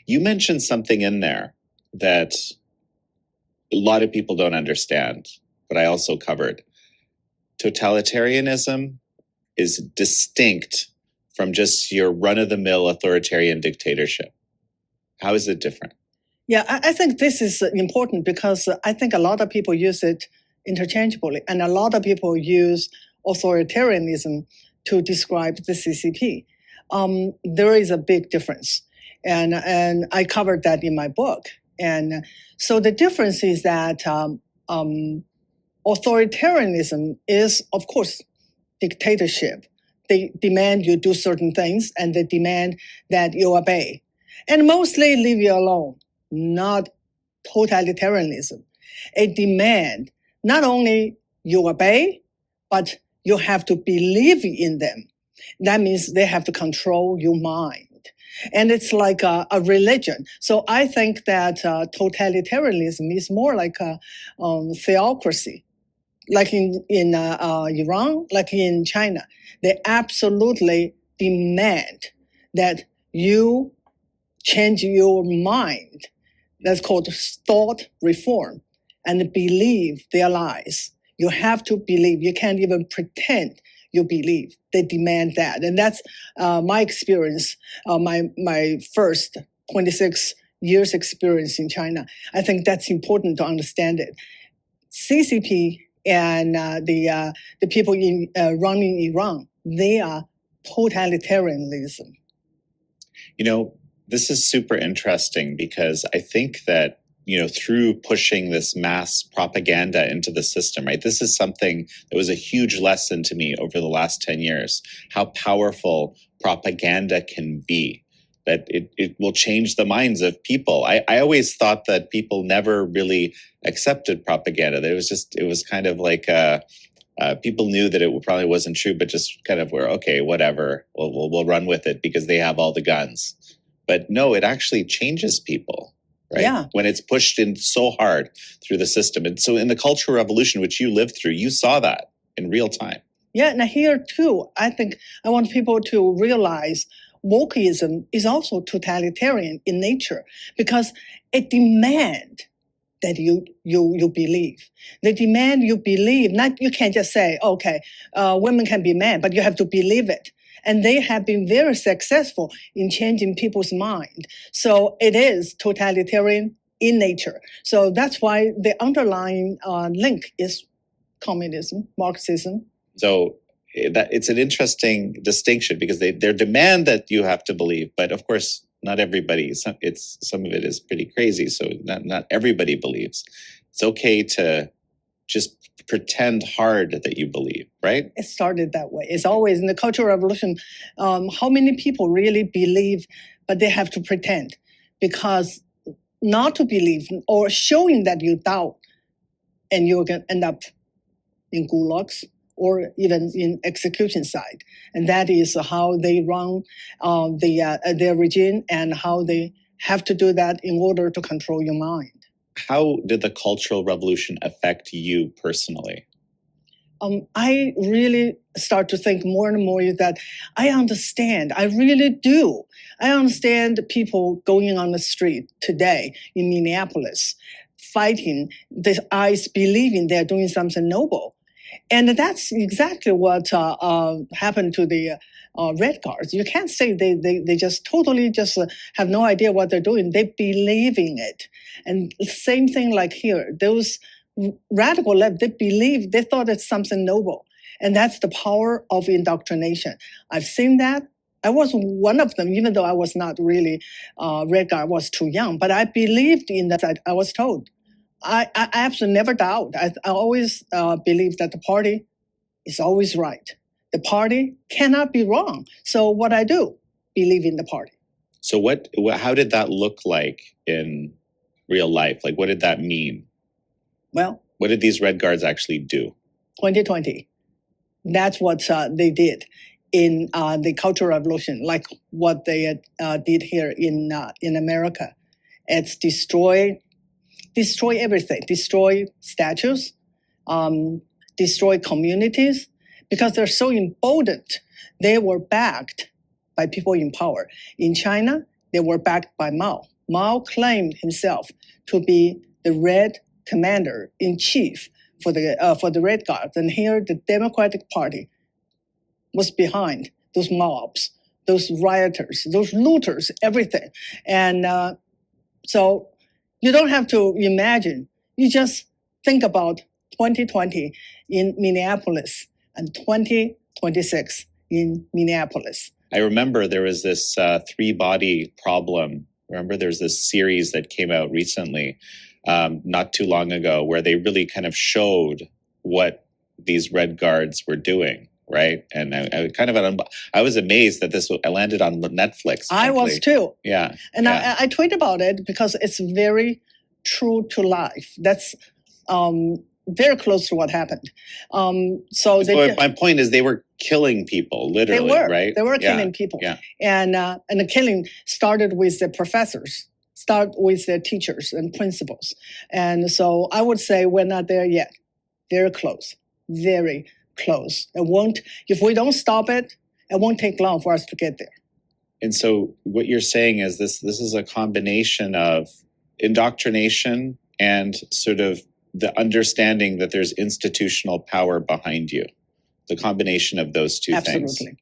You mentioned something in there that a lot of people don't understand, but I also covered. Totalitarianism is distinct from just your run-of-the-mill authoritarian dictatorship. How is it different? Yeah, I think this is important because I think a lot of people use it interchangeably, and a lot of people use authoritarianism to describe the CCP. There is a big difference, and I covered that in my book. And so the difference is that authoritarianism is, of course, dictatorship. They demand you do certain things, and they demand that you obey, and mostly leave you alone. Not totalitarianism. A demand not only you obey, but you have to believe in them. That means they have to control your mind. And it's like a religion. So I think that totalitarianism is more like a theocracy. Like in Iran, like in China, they absolutely demand that you change your mind. That's called thought reform, and believe their lies. You have to believe. You can't even pretend you believe. They demand that. And that's my experience, my first 26 years experience in China. I think that's important to understand it. CCP and the people running Iran, they are totalitarianism. You know, this is super interesting because I think that, you know, through pushing this mass propaganda into the system, right? This is something that was a huge lesson to me over the last 10 years, how powerful propaganda can be, that it will change the minds of people. I always thought that people never really accepted propaganda. That it was kind of like people knew that it probably wasn't true, but just kind of were, okay, whatever, we'll run with it because they have all the guns. But no, it actually changes people, right? Yeah. When it's pushed in so hard through the system. And so in the Cultural Revolution, which you lived through, you saw that in real time. Yeah, and here too, I think I want people to realize wokeism is also totalitarian in nature because it demands that you believe. They demand you believe. Not you can't just say, okay, women can be men, but you have to believe it. And they have been very successful in changing people's mind. So it is totalitarian in nature. So that's why the underlying link is communism, Marxism. So that it's an interesting distinction because they demand that you have to believe, but of course not everybody. Some of it is pretty crazy. So not everybody believes. It's okay to just pretend hard that you believe, right? It started that way. It's always in the Cultural Revolution. How many people really believe, but they have to pretend? Because not to believe or showing that you doubt, and you're going to end up in gulags or even in execution side. And that is how they run their regime and how they have to do that in order to control your mind. How did the Cultural Revolution affect you personally? I really start to think more and more that I understand. I really do. I understand people going on the street today in Minneapolis, fighting, their eyes believing they're doing something noble. And that's exactly what happened to the Red Guards. You can't say they just totally just have no idea what they're doing. They believe in it. And same thing like here, those radical left, they thought it's something noble. And that's the power of indoctrination. I've seen that. I was one of them, even though I was not really Red Guard, I was too young, but I believed in that. I was told. I absolutely never doubt. I always believe that the party is always right. The party cannot be wrong. So what I do, believe in the party. So how did that look like in real life? Like, what did that mean? Well, what did these Red Guards actually do? 2020. That's what they did in the Cultural Revolution, like what they did here in America. It's destroy everything, destroy statues, destroy communities, because they're so emboldened. They were backed by people in power. In China, they were backed by Mao. Mao claimed himself to be the Red Commander-in-Chief for the Red Guard, and here the Democratic Party was behind those mobs, those rioters, those looters, everything. And so you don't have to imagine. You just think about 2020 in Minneapolis and 2026 in Minneapolis. I remember there was this three-body problem. Remember there's this series that came out recently, not too long ago, where they really kind of showed what these Red Guards were doing, right? And I was amazed that this landed on Netflix. I was too. Yeah. And yeah. I tweet about it because it's very true to life. That's very close to what happened. So my point is they were killing people, literally, right? They were killing people. Yeah. And the killing started with the professors, with the teachers and principals. And so I would say we're not there yet. Very close. Very close. If we don't stop it, it won't take long for us to get there. And so what you're saying is this is a combination of indoctrination and sort of the understanding that there's institutional power behind you. The combination of those two things. Absolutely.